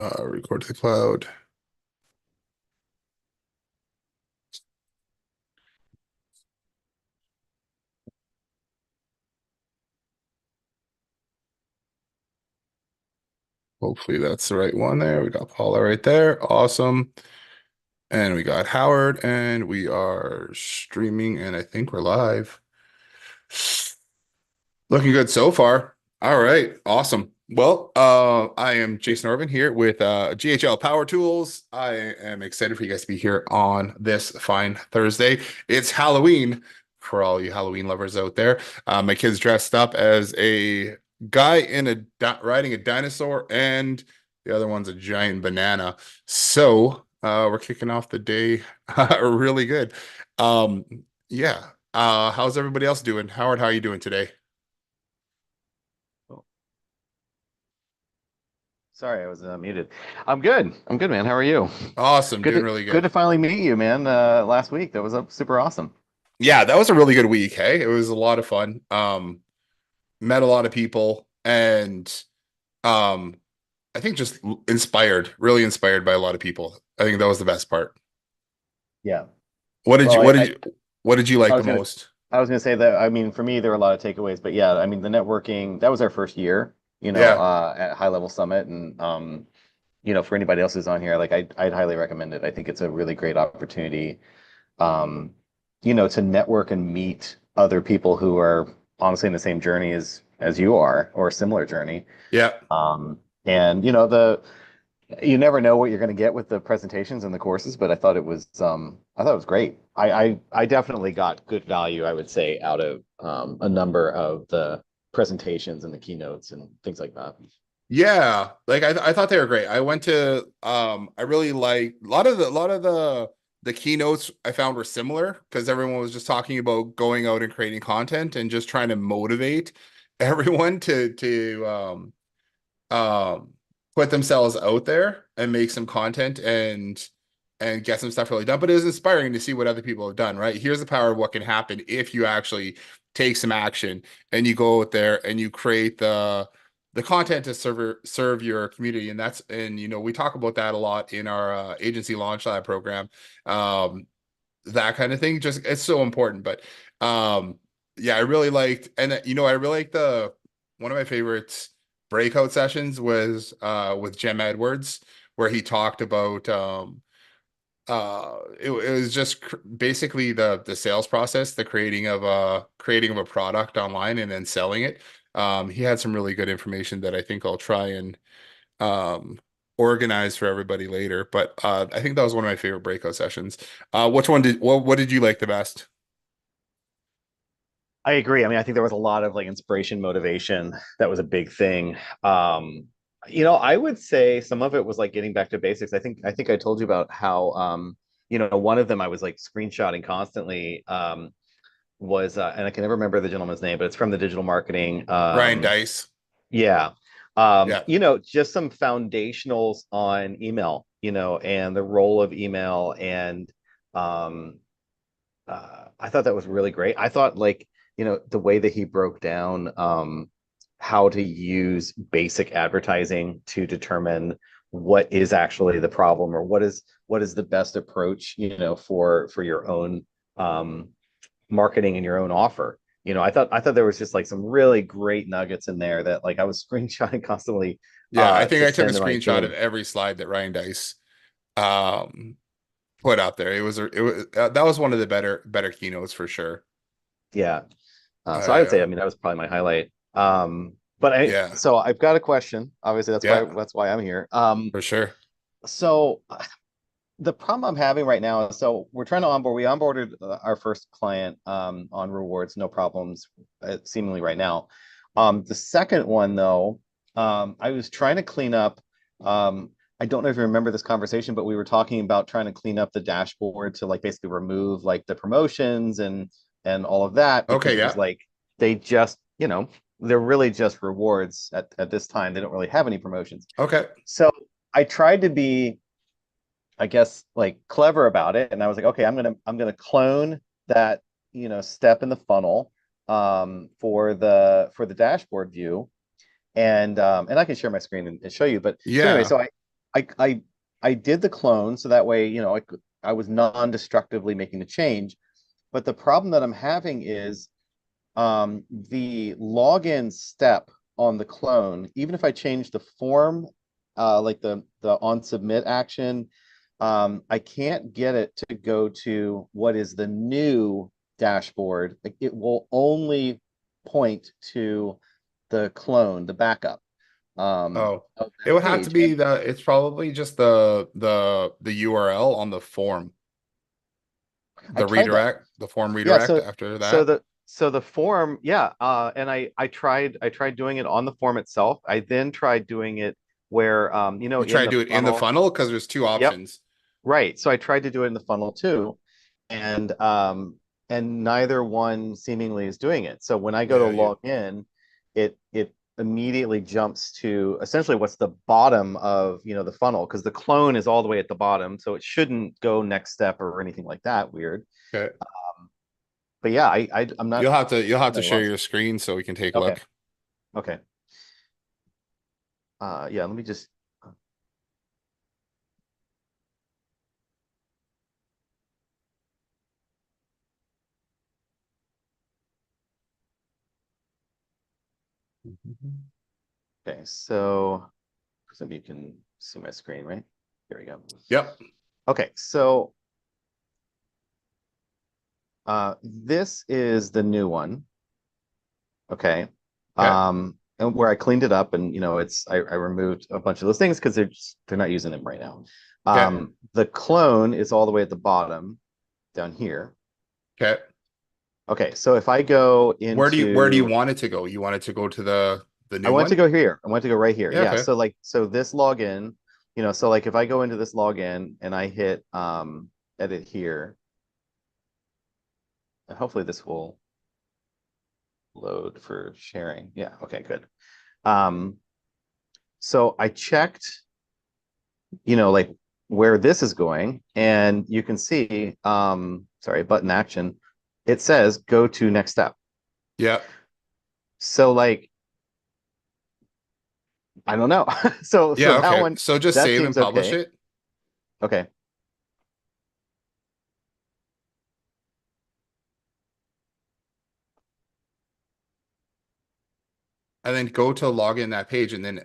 Record to the cloud. Hopefully that's the right one there. We got Paula right there. Awesome. And we got Howard, and we are streaming, and I think we're live. Looking good so far. All right, awesome. Well, I am Jason Orvin here with GHL Power Tools. I am excited for you guys to be here on this fine Thursday. It's Halloween for all you Halloween lovers out there. My kid's dressed up as a guy in a riding a dinosaur, and the other one's a giant banana. So we're kicking off the day really good. Um, yeah. How's everybody else doing? Howard, how are you doing today? Oh, sorry, I was muted. I'm good. I'm good, man. How are you? Awesome, Good doing to really good good. to finally meet you, man. Last week that was super awesome. Yeah, that was a really good week. Hey, it was a lot of fun. Met a lot of people, and um, I think just inspired, really inspired by a lot of people. I think that was the best part. Yeah. What did Well, you, what did you, what did you I like the was gonna most? I was gonna say that. I mean, for me, there were a lot of takeaways, but yeah, I mean, the networking that was our first year, Yeah, at High Level Summit, and for anybody else who's on here, like I'd highly recommend it. I think it's a really great opportunity, um, to network and meet other people who are honestly in the same journey as you are, or a similar journey. yeah. And the you never know what you're going to get with the presentations and the courses, but I thought it was great. I definitely got good value, I would say, out of a number of the presentations and the keynotes and things like that. Yeah, like I thought they were great. I went to I really like a lot of the keynotes I found were similar because everyone was just talking about going out and creating content and just trying to motivate everyone to put themselves out there and make some content and get some stuff really done. But it was inspiring to see what other people have done, right? Here's the power of what can happen if you actually take some action and you go out there and you create the content to serve your community. And we talk about that a lot in our agency launch lab program. That kind of thing, just it's so important. But yeah, I really liked, and I really liked the one of my favorites breakout sessions was with Jem Edwards, where he talked about it was just basically the sales process, the creating of a product online and then selling it. He had some really good information that I think I'll try and um organize for everybody later. But I think that was one of my favorite breakout sessions. What did you like the best? I agree. I mean, I think there was a lot of like inspiration, motivation. That was a big thing. I would say some of it was like getting back to basics. I think I told you about how one of them I was like screenshotting constantly. Was and I can never remember the gentleman's name, but it's from the digital marketing. Ryan Dice. Yeah. Yeah. Just some foundationals on email, and the role of email. And um, I thought that was really great. I thought like, the way that he broke down how to use basic advertising to determine what is actually the problem, or what is the best approach, for your own um, marketing and your own offer. I thought there was just like some really great nuggets in there that like I was screenshotting constantly Yeah, I think to I took a send to my screenshot of team. every slide that Ryan Dice um put out there. It was that was one of the better keynotes for sure. Yeah. So I I would say, I mean, that was probably my highlight. But Yeah, so I've got a question. Obviously, that's why yeah, that's why I'm here. for sure. So the problem I'm having right now is, so we're trying to onboard. We onboarded our first client on rewards, no problems, seemingly right now. The second one though, I was trying to clean up. I don't know if you remember this conversation, but we were talking about trying to clean up the dashboard to like basically remove like the promotions and all of that, because Okay, it was yeah. like they just, they're really just rewards at this time. They don't really have any promotions. Okay. So I tried to be, I guess, like clever about it. And I was like, okay, I'm gonna clone that, step in the funnel for the dashboard view. And I can share my screen and show you. But anyway, Yeah. I I did the clone so that way, I was non-destructively making the change. But the problem that I'm having is the login step on the clone, even if I change the form, like the on submit action, I can't get it to go to what is the new dashboard. Like, it will only point to the clone, the backup Oh, of it that would have to page. be And it's probably just the URL on the form, I the tried that. redirect, the form Yeah, redirect so after so that. the so the form, yeah, and I tried doing it on the form itself. I then tried doing it where You try in to the do it in the funnel. funnel because there's two Yep, options. right. So I tried to do it in the funnel too, and neither one seemingly is doing it. So when I go to Yeah, you log in, it immediately jumps to essentially what's the bottom of the funnel, because the clone is all the way at the bottom, so it shouldn't go next step or anything like that. Weird. okay. But yeah, I'm not You'll have to at a share loss. your screen so we can take a Okay. look. Okay. Yeah, let me just. Okay, so some of you can see my screen, right? Here we go. Yep. Okay, so this is the new one. Okay. Okay. And where I cleaned it up, and I removed a bunch of those things because they're not using them right now. Okay. The clone is all the way at the bottom down here. Okay. Okay, so if I go Where do you into want it to go? You want it to go to the I new want to one? go here. I want to go right here. Yeah, Yeah. okay. So this login, so like if I go into this login and I hit edit here, hopefully this will load for sharing. Yeah, okay, good. Um, so I checked, like where this is going, and you can see, sorry, button action, it says go to next step. Yeah. So like, I don't know. So Yeah, that okay. one, So just that save and seems publish okay. it Okay. and then go to log in that page and then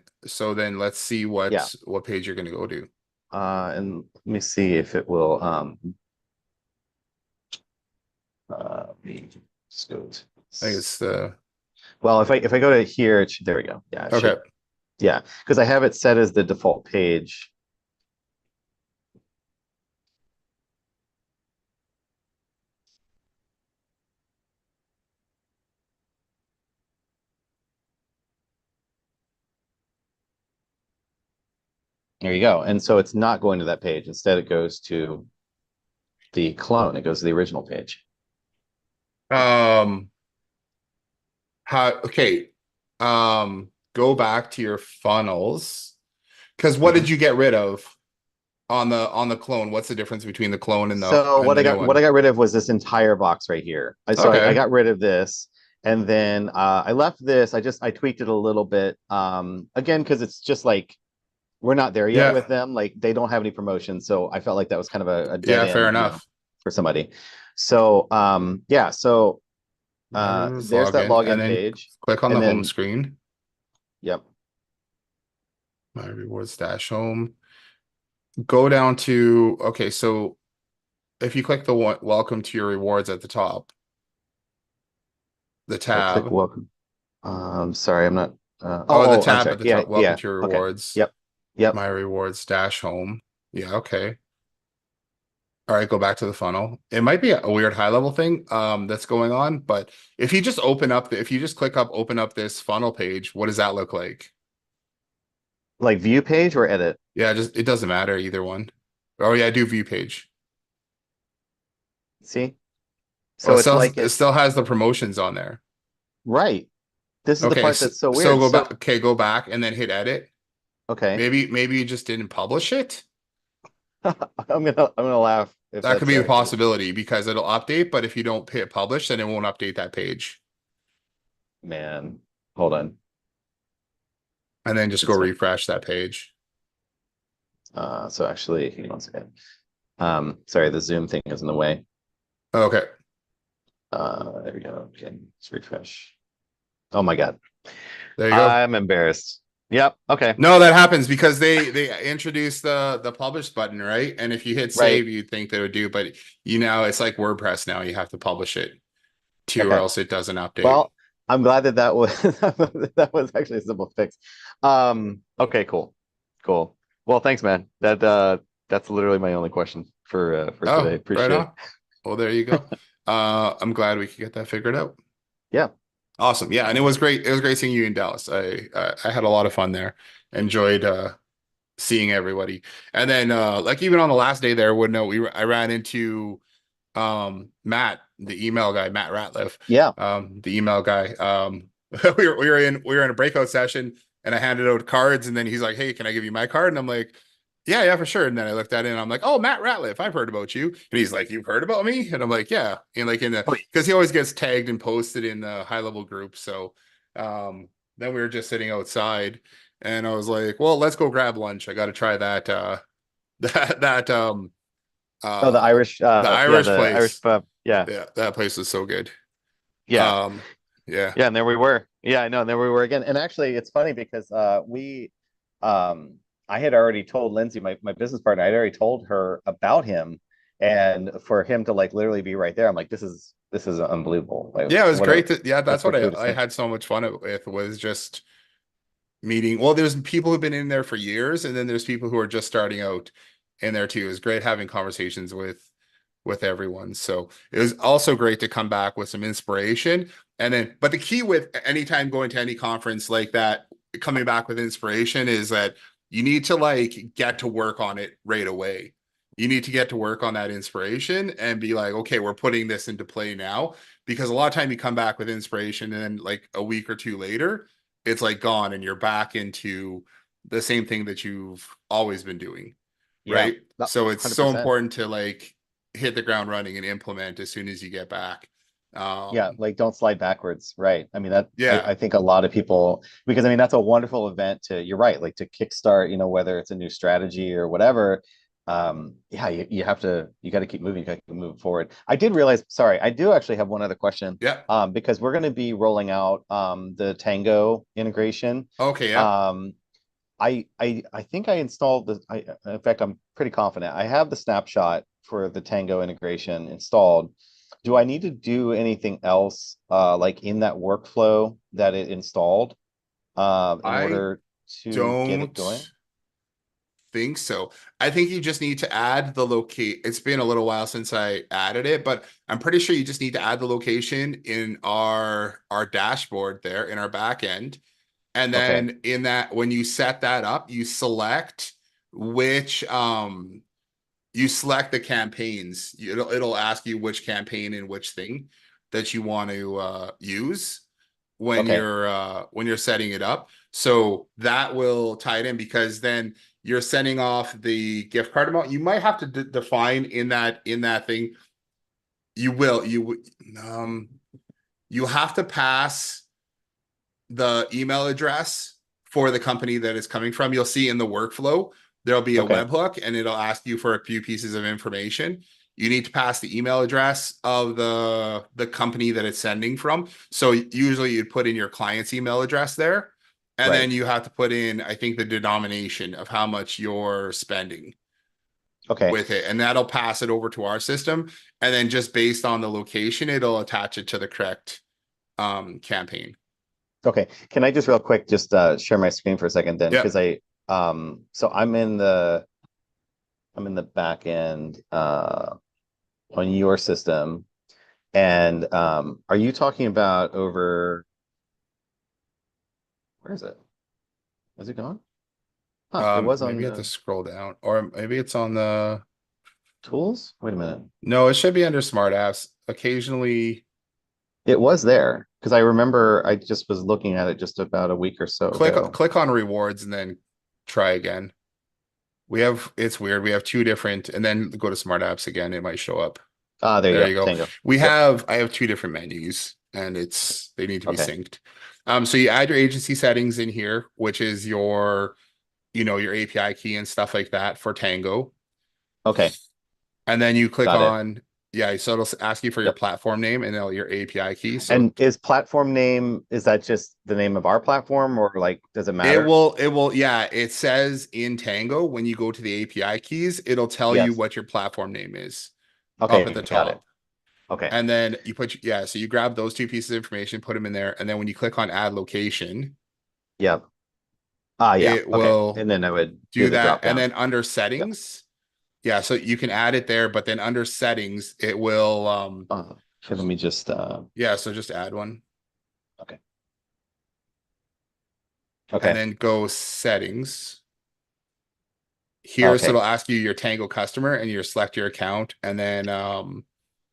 let's see Yeah. what page you're going to go to. And let me see if it will be scoot. I think it's the Well, if I go to here, there we go. Yeah, it okay. should. Yeah, because I have it set as the default page. There you go. And so it's not going to that page. Instead, it goes to the clone. It goes to the original page. Um okay. Go back to your funnels. Because what Mhm. did you get rid of on the clone? What's the difference between the clone and the So and what the I new got what I one? got rid of was this entire box right here. So I Okay. got rid of this, and then I left this. I tweaked it a little bit. Again, because it's just like we're not there yet Yeah. with them. Like they don't have any promotions, so I felt like that was kind of a dead Yeah, fair end, enough. for somebody. So yeah, so My rewards there's that login and login then page, click on and the home then screen. yep, My rewards dash home. Go down to okay, so if you click the one welcome to your rewards at the top, the if I click tab. welcome. Sorry, I'm not. Oh, the I'm tab sorry. at the Yeah, top, welcome yeah. to your Okay. rewards. Yep. Yep. My rewards dash home. Yeah, okay. All right, go back to the funnel. It might be a weird high level thing that's going on, but if you just click up open up this funnel page, what does that look like? Like view page or edit. Yeah, just it doesn't matter either one. Oh yeah, do view page. See? Oh, So it's like it it's still has the promotions on there. right. This is the Okay, part so, that's so so weird. go So back. Okay, go back and then hit edit. okay, Maybe you just didn't publish it. I'm gonna laugh if That could that's be a accurate. possibility because it'll update, but if you don't hit publish, then it won't update that page. Man, hold on. And then just go It's refresh that page. So actually, hang on one second. Sorry, the Zoom thing is in the way. Okay, There we go. Okay, let's refresh. Oh my God. there you go. I'm embarrassed. Yep. Okay. No, that happens because they introduced the publish button, right? And if you hit Right. save, you'd think they would do, but it's like WordPress now. You have to publish it too, or Okay. else it doesn't update. Well, I'm glad that that was that was actually a simple fix. Okay, cool. Cool. Well, thanks, man. That's literally my only question for today. Oh, right Appreciate it. on. Well, there you go. I'm glad we could get that figured out. Yeah. Awesome. Yeah, and it was great. It was great seeing you in Dallas. I had a lot of fun there. Enjoyed seeing everybody. And then like even on the last day there, would know I ran into Matt, the email guy, Matt Ratliff, Yeah. the email guy. We were in a breakout session and I handed out cards and then he's like, "Hey, can I give you my card?" And I'm like, "Yeah, yeah, for sure." And then I looked at it and I'm like, "Oh, Matt Ratliff, I've heard about you." And he's like, "You've heard about me?" And I'm like, "Yeah." And like in the Oh, because he always gets tagged and posted in the high level group. So then we were just sitting outside and I was like, "Well, let's go grab lunch. I got to try that that oh, the uh Irish, the yeah, Irish the Irish place. pub. Yeah. Yeah, that place was so good. Yeah. Um, yeah. Yeah, and there we were. Yeah, I know, and there we were again. And actually, it's funny because we I had already told Lindsay, my business partner, I'd already told her about him, and for him to like literally be right there, I'm like, this is unbelievable. Like, Yeah, it was what a great yeah, what a that's what fortuitous I thing. had so much fun with was just meeting. Well, there's people who've been in there for years, and then there's people who are just starting out in there too. It was great having conversations with everyone. So it was also great to come back with some inspiration. And then, but the key with anytime going to any conference like that, coming back with inspiration is that you need to like get to work on it right away. You need to get to work on that inspiration and be like, okay, we're putting this into play now. Because a lot of time you come back with inspiration and then like a week or two later, it's like gone and you're back into the same thing that you've always been doing. Yeah, Right. So it's so 100%. important to like hit the ground running and implement as soon as you get back. Yeah, Um, like don't slide backwards, right? I mean that yeah, I think a lot of people, because I mean that's a wonderful event to, you're right, like to kickstart, whether it's a new strategy or whatever. Yeah, you have to, you got to keep moving, you got to keep moving forward. I did realize, sorry, I do actually have one other question. yeah. Because we're going to be rolling out the Tango integration. Okay, yeah. Um, I think I installed in fact, I'm pretty confident I have the snapshot for the Tango integration installed. Do I need to do anything else like in that workflow that it installed in I order to get it going? don't think so. I think you just need to add the locate. It's been a little while since I added it, but I'm pretty sure you just need to add the location in our dashboard there in our back end. And Okay, then in that, when you set that up, which you select the campaigns. It'll ask you which campaign and which thing that you want to use okay, when you're setting it up. So that will tie it in because then you're sending off the gift card amount. You might have to define in that thing. You will um you have to pass the email address for the company that it's coming from. You'll see in the workflow, there'll be a okay, webhook and it'll ask you for a few pieces of information. You need to pass the email address of the company that it's sending from. So usually you'd put in your client's email address there. And right, then you have to put in, I think, the denomination of how much you're spending okay, with it. And that'll pass it over to our system. And then just based on the location, it'll attach it to the correct campaign. okay. Can I just real quick just share my screen for a second then? Yeah. Because so I'm in the back end on your system. And are you talking about over, where is it? Is it gone? Huh, it was on Maybe you have to the scroll down, or maybe it's on the. tools. Wait a minute. No, it should be under smart apps. Occasionally, It was there because I remember I just was looking at it just about a week or so ago. click on rewards and then try again. It's weird. We have two different, and then go to smart apps again. It might show up. Ah, there you There go. you go. Tango. Yep. I have two different menus, and they need to be Okay. synced. So you add your agency settings in here, which is your your API key and stuff like that for Tango. Okay, And then you click got it. on, yeah, so it'll ask you for your Yep. platform name and then your API key. So And is platform name, is that just the name of our platform or like does it matter? yeah, it says in Tango when you go to the API keys, it'll tell you Yes. what your platform name is up at the Okay, got it. top. Okay. And then yeah, so you grab those two pieces of information, put them in there. And then when you click on add location, Yep. Ah, yeah. it Okay. will And then I would do do the that. drop And down. then under Yep. settings, yeah, so you can add it there, but then under settings, it will, Okay, let me just yeah, so just add one okay. and Okay. then go settings. Here, so Okay. it'll ask you your Tango customer and you select your account and then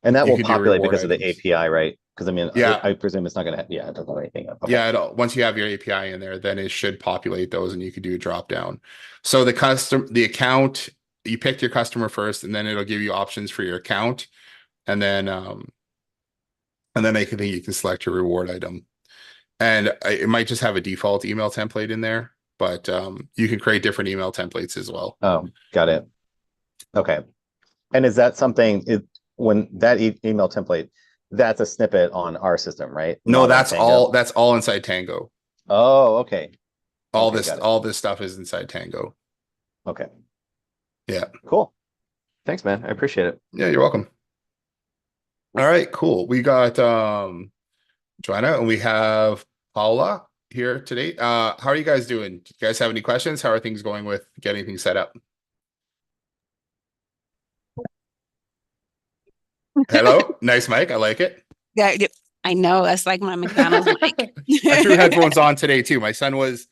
And that you will can do populate reward because of the items. API, right? Because I mean, Yeah. I presume it's not gonna, yeah, it doesn't have anything. Okay. Yeah, once you have your API in there, then it should populate those and you can do a drop down. So the account, you picked your customer first, and then it'll give you options for your account. And then I think you can select your reward item. And it might just have a default email template in there, but you can create different email templates as well. Oh, got it. Okay. And is that something when that email template, that's a snippet on our system, right? No, Not on Tango. that's all inside Tango. Oh, okay. Okay, got it. All this stuff is inside Tango. Okay. Yeah. Cool. Thanks, man. I appreciate it. Yeah, you're welcome. All right, cool. We got Joanna and we have Paula here today. How are you guys doing? Do you guys have any questions? How are things going with getting things set up? Hello? Nice mic. I like it. Yeah, I know. That's like my McDonald's mic. I threw headphones on today too. My son was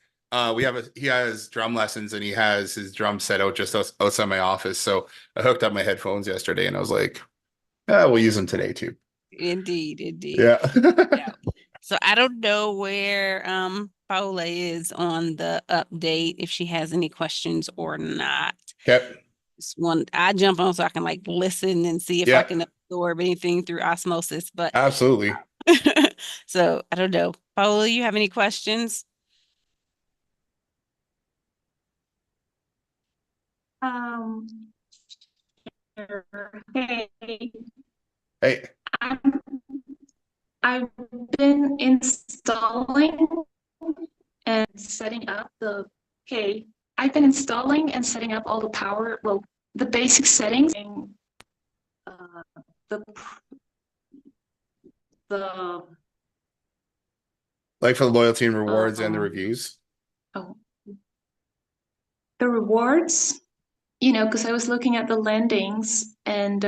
he has drum lessons and he has his drum set out just outside my office. So I hooked up my headphones yesterday and I was like, we'll use them today too. Indeed, indeed. Yeah. Yeah. So I don't know where Paola is on the update, if she has any questions or not. Okay. Just one I jump on so I can like listen and see if I Yeah, can absorb anything through osmosis. But absolutely. so I don't know. Paola, you have any questions? Um, hey, Hey, I'm, I've been installing and setting up I've been installing and setting up all the power, well, the basic settings, and uh, the the like for the loyalty and rewards and the uh, reviews. oh, the rewards, because I was looking at the landings and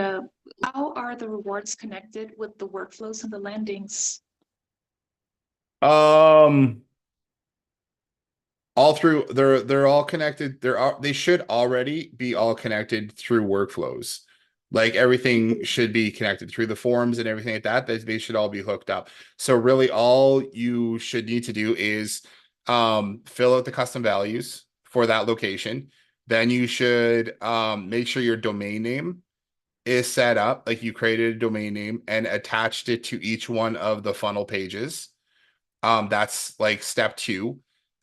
how are the rewards connected with the workflows and the landings? Um, all through they're all connected. They should already be all connected through workflows. Like everything should be connected through the forms and everything like that. They should all be hooked up. So really all you should need to do is fill out the custom values for that location. Then you should make sure your domain name is set up, like you created a domain name and attached it to each one of the funnel pages. That's like step two.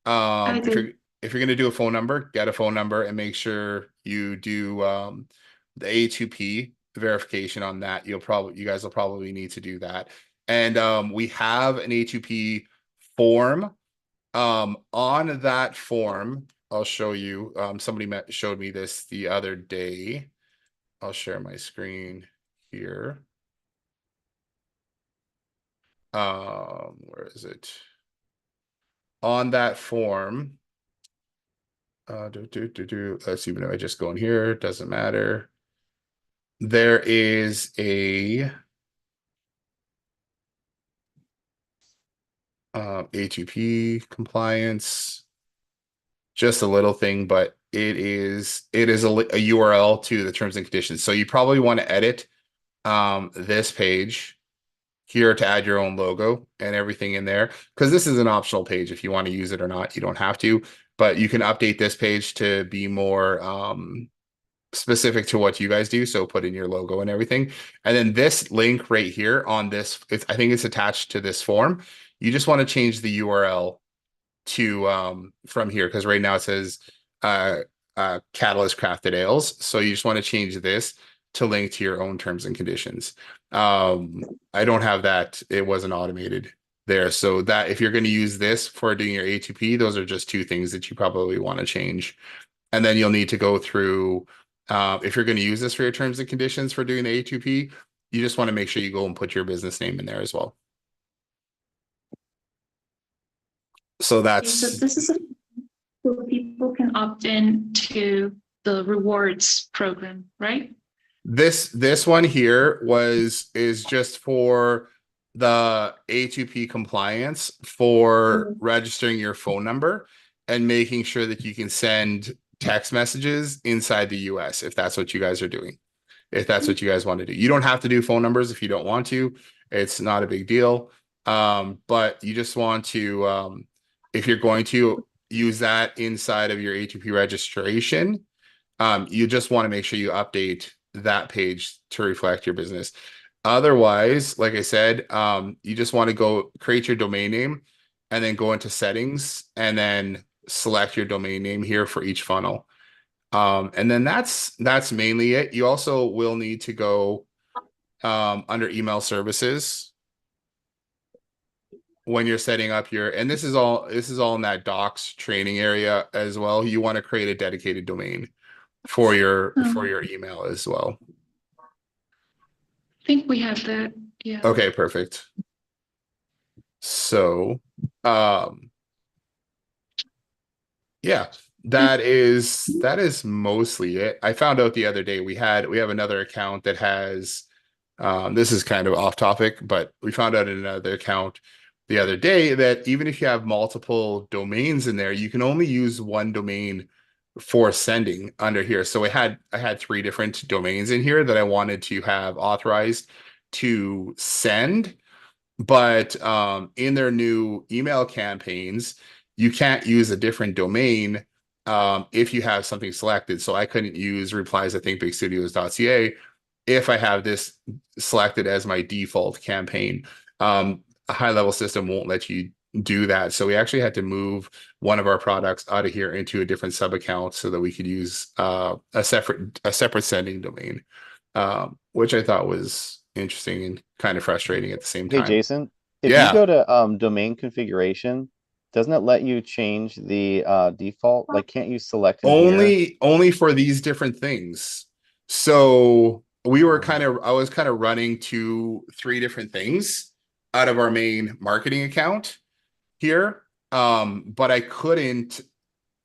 I If did. you're gonna do a phone number, get a phone number and make sure you do the A2P verification on that. You guys will probably need to do that. And we have an A2P form. On that form, I'll show you. Showed me this the other day. I'll share my screen here. Where is it? On that form, let's see, if I just go in here, doesn't matter. There is a A2P compliance, just a little thing, but it is a URL to the terms and conditions. So you probably want to edit this page here to add your own logo and everything in there, because this is an optional page. If you want to use it or not, you don't have to, but you can update this page to be more specific to what you guys do. So put in your logo and everything. And then this link right here on this, I think it's attached to this form. You just want to change the URL to from here, because right now it says Catalyst Crafted Ales. So you just want to change this to link to your own terms and conditions. I don't have that. It wasn't automated there. So that if you're going to use this for doing your A2P, those are just two things that you probably want to change. And then you'll need to go through, if you're going to use this for your terms and conditions for doing the A2P, you just want to make sure you go and put your business name in there as well. So Okay, so that's this is so people can opt in to the rewards program, right? this one here is just for the A2P compliance for registering your phone number and making sure that you can send text messages inside the US if that's what you guys are doing. If that's what you guys want to do. You don't have to do phone numbers if you don't want to. It's not a big deal. But you just want to if you're going to use that inside of your A2P registration, you just want to make sure you update that page to reflect your business. Otherwise, like I said, you just want to go create your domain name and then go into settings and then select your domain name here for each funnel. And then that's mainly it. You also will need to go under email services when you're setting up your, and this is all in that docs training area as well. You want to create a dedicated domain for your email as well. I think we have that. Yeah. Okay, perfect. So, yeah, that is mostly it. I found out the other day we have another account that has this is kind of off topic, but we found out in another account the other day that even if you have multiple domains in there, you can only use one domain for sending under here. So I had three different domains in here that I wanted to have authorized to send, but in their new email campaigns, you can't use a different domain if you have something selected. So I couldn't use replies at thinkbigstudios.ca if I have this selected as my default campaign. A high level system won't let you do that. So we actually had to move one of our products out of here into a different sub account so that we could use a separate sending domain, which I thought was interesting and kind of frustrating at the same Hey, time. Jason, if you Yeah. go to domain configuration, doesn't it let you change the default? Like, can't you select in here? Only for these different things. So I was kind of running three different things out of our main marketing account here. But I couldn't.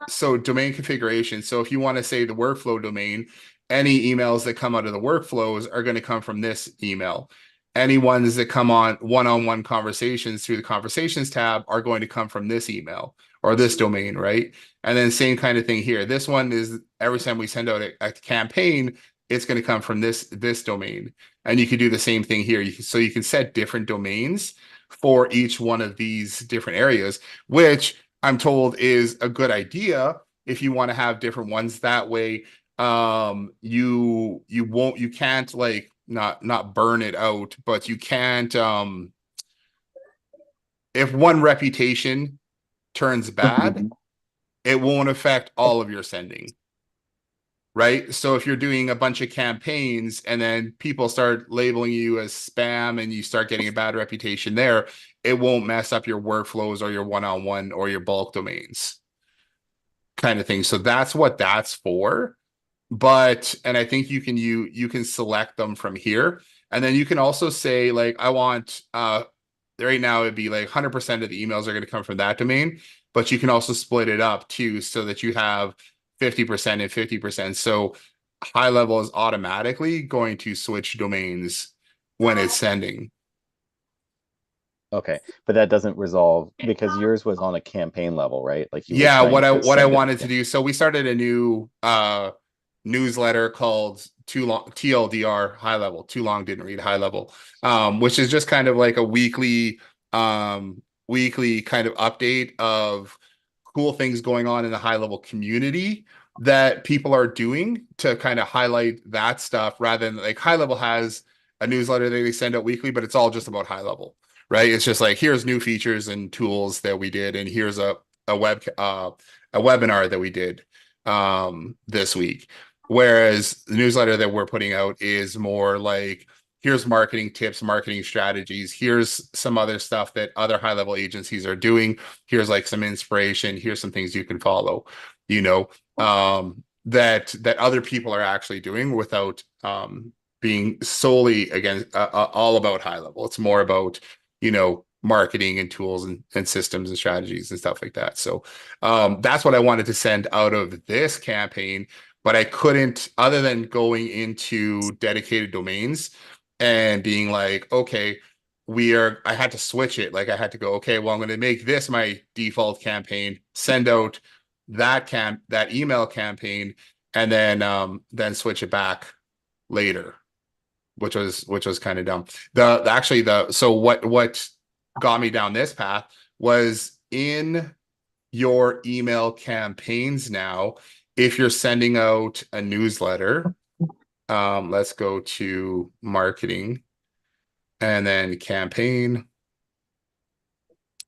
So domain configuration. So if you want to say the workflow domain, any emails that come out of the workflows are going to come from this email. Any ones that come on one-on-one conversations through the conversations tab are going to come from this email or this domain, right? And then same kind of thing here. This one is every time we send out a campaign, it's going to come from this domain. And you can do the same thing here. So you can set different domains for each one of these different areas, which I'm told is a good idea if you want to have different ones. That way, you can't like not burn it out, but you can't if one reputation turns bad, it won't affect all of your sending. Right. So if you're doing a bunch of campaigns and then people start labeling you as spam and you start getting a bad reputation there, it won't mess up your workflows or your one-on-one or your bulk domains kind of thing. So that's what that's for. And I think you can select them from here. And then you can also say like, I want, right now it'd be like 100% of the emails are going to come from that domain, but you can also split it up too, so that you have 50% and 50%. So high level is automatically going to switch domains when it's sending. Okay, but that doesn't resolve because yours was on a campaign level, right? Like you were Yeah, trying to what I send it. wanted to do. So we started a new newsletter called Too Long TLDR High Level. Too Long Didn't Read High Level, which is just kind of like a weekly kind of update of cool things going on in the high level community that people are doing to kind of highlight that stuff, rather than like high level has a newsletter that they send out weekly, but it's all just about high level, right? It's just like, here's new features and tools that we did, and here's a webinar that we did. this week. Whereas the newsletter that we're putting out is more like, here's marketing tips, marketing strategies. Here's some other stuff that other high level agencies are doing. Here's like some inspiration. Here's some things you can follow, you know, that other people are actually doing without being solely again all about high level. It's more about, you know, marketing and tools and systems and strategies and stuff like that. So that's what I wanted to send out of this campaign, but I couldn't, other than going into dedicated domains and being like, okay, I had to switch it. Like I had to go, okay, well, I'm going to make this my default campaign, send out that email campaign, and then switch it back later, which was kind of dumb. So what got me down this path was in your email campaigns now, if you're sending out a newsletter, let's go to marketing and then campaign.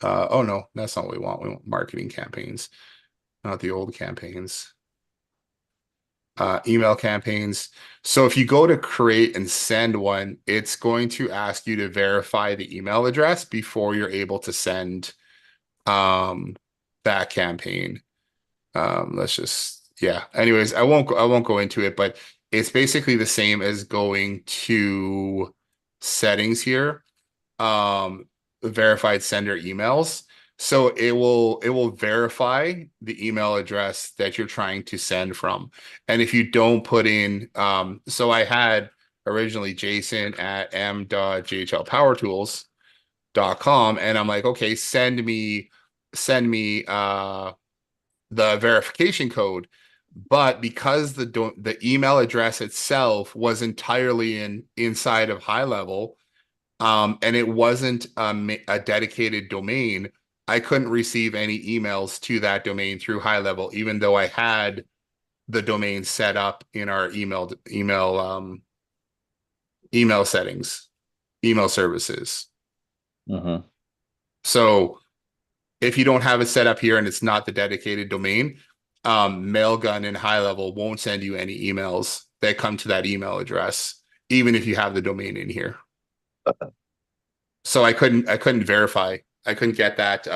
Oh no, that's not what we want. We want marketing campaigns, not the old campaigns. Email campaigns. So if you go to create and send one, it's going to ask you to verify the email address before you're able to send that campaign. Let's just, yeah. Anyways, I won't go into it, but it's basically the same as going to settings here, verified sender emails. So it will verify the email address that you're trying to send from. And if you don't put in, so I had originally Jason at m.ghlpowertools.com, and I'm like, okay, send me the verification code. But because the email address itself was entirely inside of high level, and it wasn't a dedicated domain, I couldn't receive any emails to that domain through high level, even though I had the domain set up in our email settings, email services. Mm-hmm. So if you don't have it set up here and it's not the dedicated domain, Mailgun and high level won't send you any emails that come to that email address, even if you have the domain in here. So I couldn't verify. I couldn't get that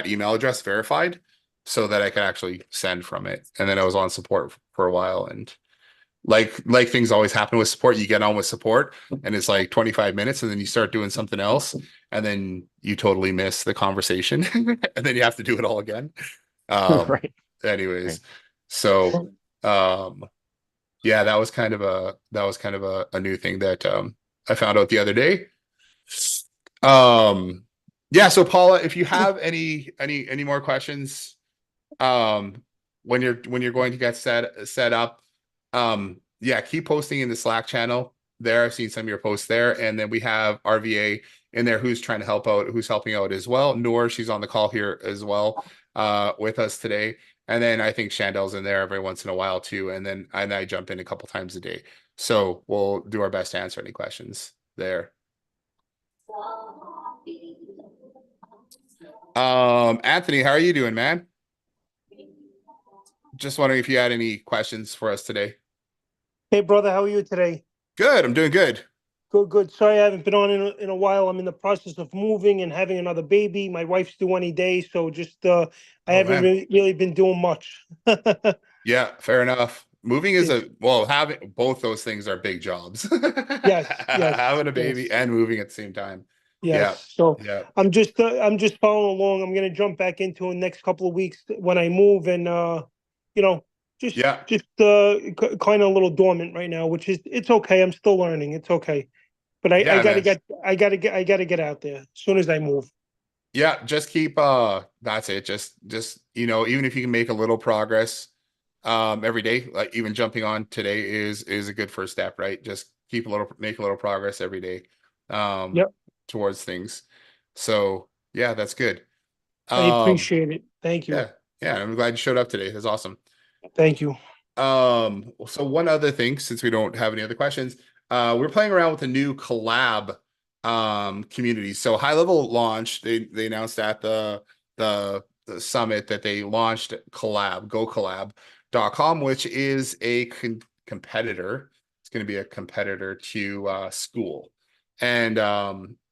email address verified so that I could actually send from it. And then I was on support for a while, and like things always happen with support, you get on with support and it's like 25 minutes and then you start doing something else and then you totally miss the conversation and then you have to do it all again. Right. Anyways, Right. so yeah, that was kind of a new thing that I found out the other day. Yeah, so Paula, if you have any more questions, um, when you're going to get set up, yeah, keep posting in the Slack channel there. I've seen some of your posts there, and then we have RVA in there who's trying to help out, who's helping out as well. Noor, she's on the call here as well, with us today. And then I think Chandel's in there every once in a while too. And then I jump in a couple times a day. So we'll do our best to answer any questions there. Anthony, how are you doing, man? Just wondering if you had any questions for us today. Hey, brother, how are you today? Good, I'm doing good. Good, good. Sorry I haven't been on in a while. I'm in the process of moving and having another baby. My wife's due any day, so just I Oh haven't man. really been doing much. Yeah, fair enough. Moving is It's, having both those things are big jobs. yes, yes, Having a baby yes, and moving at the same time. yes. Yeah, So yeah, I'm just following along. I'm gonna jump back into it next couple of weeks when I move, and you know, just yeah, just kind of a little dormant right now, which is it's okay. I'm still learning. It's okay. But I yeah, gotta man. get out there as soon as I move. Yeah, just keep that's it. Just even if you can make a little progress every day, like even jumping on today is a good first step, right? Just make a little progress every day um Yep, towards things. So yeah, that's good. I Um appreciate it. Thank you. yeah, yeah, I'm glad you showed up today. That's awesome. Thank you. So one other thing, since we don't have any other questions, we're playing around with a new collab community. So High Level launched, they announced at the summit that they launched collab, Go Collab, GHL.com, which is a competitor. It's going to be a competitor to School. And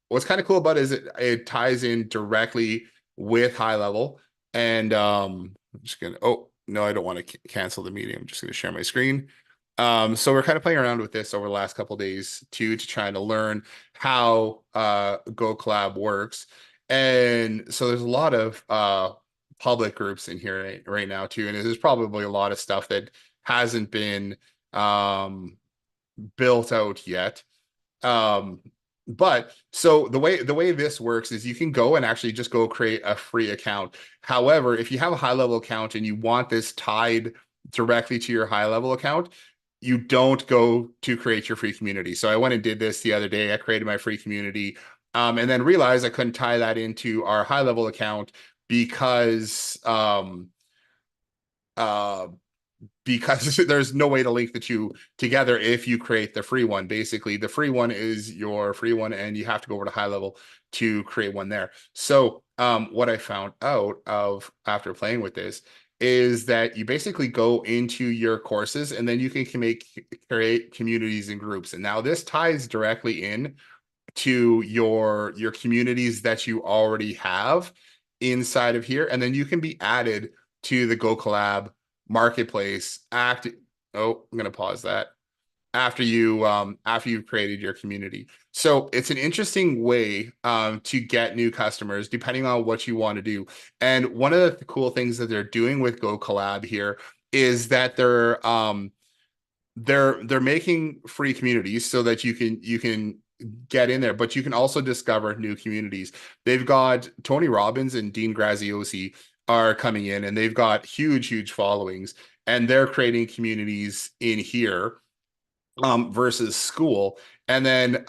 what's kind of cool about it is it ties in directly with High Level. And I'm just gonna, oh no, I don't want to cancel the meeting. I'm just going to share my screen. So we're kind of playing around with this over the last couple of days too, to try to learn how Go Collab works. And so there's a lot of public groups in here right now too, and there's probably a lot of stuff that hasn't been built out yet. Um, but so the way this works is you can go and actually just go create a free account. However, if you have a high level account and you want this tied directly to your high level account, you don't go to create your free community. So I went and did this the other day. I created my free community, and then realized I couldn't tie that into our high level account because uh because there's no way to link the two together if you create the free one. Basically, the free one is your free one, and you have to go over to high level to create one there. So what I found out of after playing with this is that you basically go into your courses and then you can create communities and groups. And now this ties directly in to your communities that you already have inside of here, and then you can be added to the Go Collab marketplace. I'm gonna pause that after you've created your community. So it's an interesting way to get new customers depending on what you want to do. And one of the cool things that they're doing with Go Collab here is that they're making free communities so that you can get in there, but you can also discover new communities. They've got Tony Robbins and Dean Graziosi are coming in, and they've got huge followings, and they're creating communities in here versus School. And then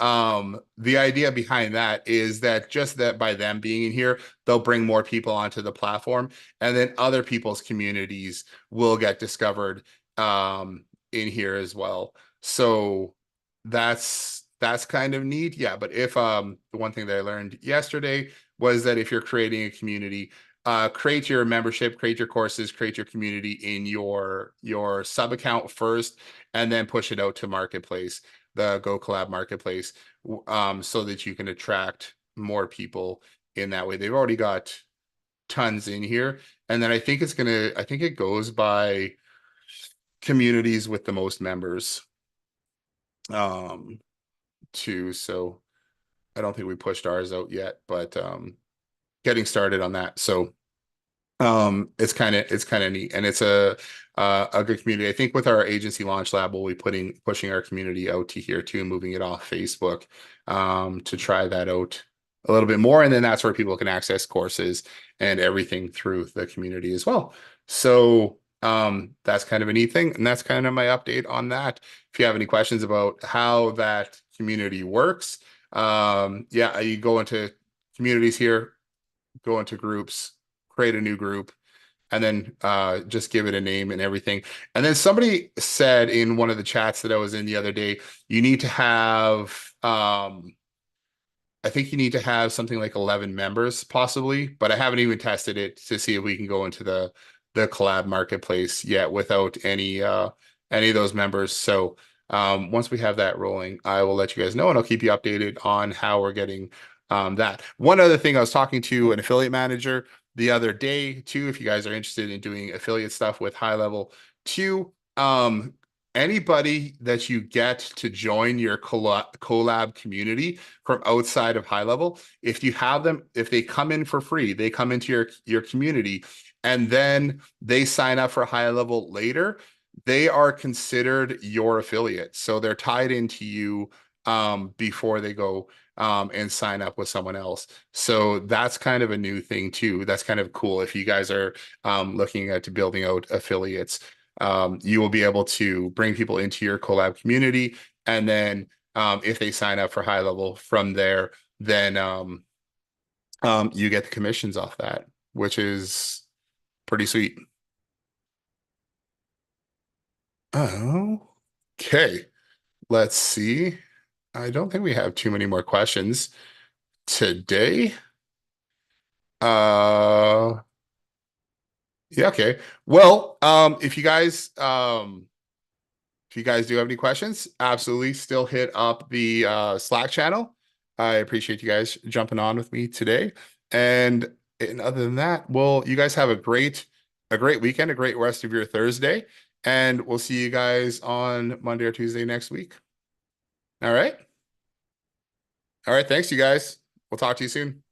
the idea behind that is that just that by them being in here, they'll bring more people onto the platform, and then other people's communities will get discovered in here as well. So that's kind of neat. Yeah, but if the one thing that I learned yesterday was that if you're creating a community, create your membership, create your courses, create your community in your sub account first, and then push it out to marketplace, the Go Collab marketplace, so that you can attract more people in that way. They've already got tons in here, and then I think it goes by communities with the most members too. So I don't think we pushed ours out yet, but getting started on that. So it's kind of neat, and it's a good community. I think with our agency launch lab, we'll be pushing our community out to here too, moving it off Facebook to try that out a little bit more, and then that's where people can access courses and everything through the community as well. So that's kind of a neat thing, and that's kind of my update on that. If you have any questions about how that community works, yeah, you go into communities here, go into groups, create a new group, and then just give it a name and everything. And then somebody said in one of the chats that I was in the other day, you need to have I think you need to have something like 11 members possibly, but I haven't even tested it to see if we can go into the collab marketplace yet without any of those members. So once we have that rolling, I will let you guys know, and I'll keep you updated on how we're getting that. One other thing, I was talking to an affiliate manager the other day too, if you guys are interested in doing affiliate stuff with High Level too. Anybody that you get to join your collab community from outside of High Level, if you have them, if they come in for free, they come into your community, and then they sign up for High Level later, they are considered your affiliate. So they're tied into you before they go and sign up with someone else. So that's kind of a new thing too. That's kind of cool. If you guys are looking at building out affiliates, you will be able to bring people into your collab community, and then if they sign up for High Level from there, then you get the commissions off that, which is pretty sweet. Oh, okay. Let's see. I don't think we have too many more questions today. Yeah, okay. Well, if you guys do have any questions, absolutely still hit up the Slack channel. I appreciate you guys jumping on with me today. And other than that, well, you guys have a great weekend, a great rest of your Thursday, and we'll see you guys on Monday or Tuesday next week. All right. All right, thanks you guys. We'll talk to you soon.